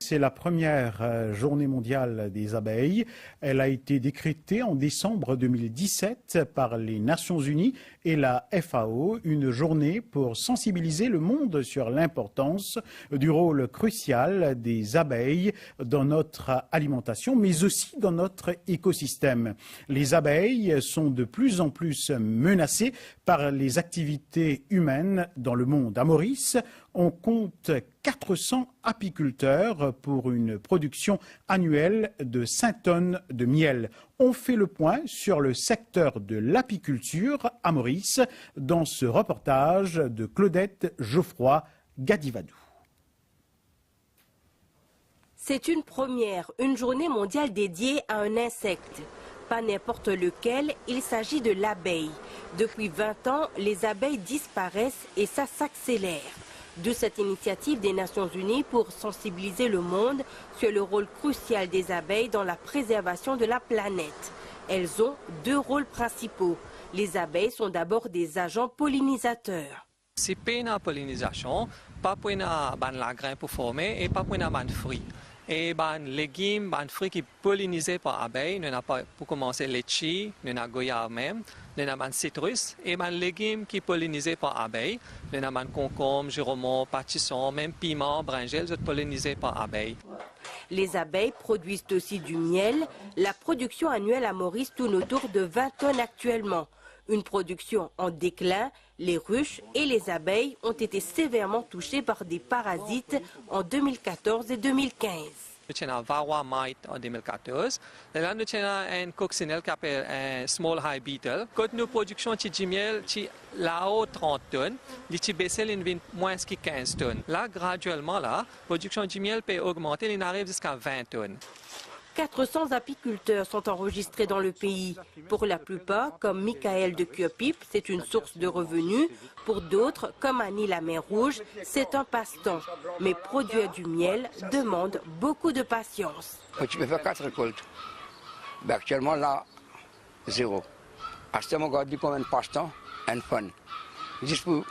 C'est la première journée mondiale des abeilles. Elle a été décrétée en décembre 2017 par les Nations Unies et la FAO, une journée pour sensibiliser le monde sur l'importance du rôle crucial des abeilles dans notre alimentation, mais aussi dans notre écosystème. Les abeilles sont de plus en plus menacées par les activités humaines dans le monde. À Maurice, on compte 400 apiculteurs pour une production annuelle de 5 tonnes de miel. On fait le point sur le secteur de l'apiculture à Maurice dans ce reportage de Claudette Geoffroy-Gadivadou. C'est une première, une journée mondiale dédiée à un insecte. Pas n'importe lequel, il s'agit de l'abeille. Depuis 20 ans, les abeilles disparaissent et ça s'accélère. De cette initiative des Nations Unies pour sensibiliser le monde sur le rôle crucial des abeilles dans la préservation de la planète. Elles ont deux rôles principaux. Les abeilles sont d'abord des agents pollinisateurs. Si pas une pollinisation, pas pour la graine pour former et pas pour un fruit. Et les légumes, les fruits qui sont pollinisés par abeilles, nous avons pour commencer litchi, nous avons goyave même, nous avons citrus et les légumes qui sont pollinisés par abeilles, nous avons concombre, giromon, pâtisson, même piment, brinjel, sont pollinisés par abeilles. Les abeilles produisent aussi du miel. La production annuelle à Maurice tourne autour de 20 tonnes actuellement. Une production en déclin, les ruches et les abeilles ont été sévèrement touchées par des parasites en 2014 et 2015. Nous avons varroa mite en 2014. Et là, nous avons une coccinelle qui s'appelle un small high beetle. Quand nous produisons du miel, là-haut 30 tonnes, nous baissons moins que 15 tonnes. Là, graduellement, la production du miel peut augmenter, il arrive jusqu'à 20 tonnes. 400 apiculteurs sont enregistrés dans le pays. Pour la plupart, comme Michael de Curepipe, c'est une source de revenus. Pour d'autres, comme Annie la Mer Rouge, c'est un passe-temps. Mais produire du miel demande beaucoup de patience. Tu peux faire 4 récoltes. Ben, actuellement, là, 0. À ce moment, on dit comme un passe-temps, un fun. Juste pour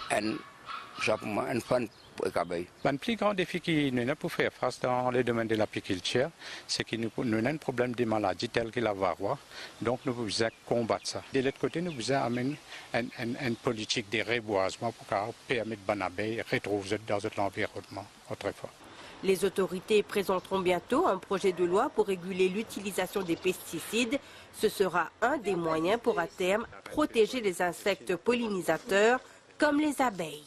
un fun. Le plus grand défi que nous avons pour faire face dans le domaine de l'apiculture, c'est que nous avons un problème de maladies telles que la varroa. Donc nous devons combattre ça. De l'autre côté, nous devons amener une politique de reboisement pour permettre aux abeilles de retrouver dans l'environnement autrefois. Les autorités présenteront bientôt un projet de loi pour réguler l'utilisation des pesticides. Ce sera un des moyens pour à terme protéger les insectes pollinisateurs comme les abeilles.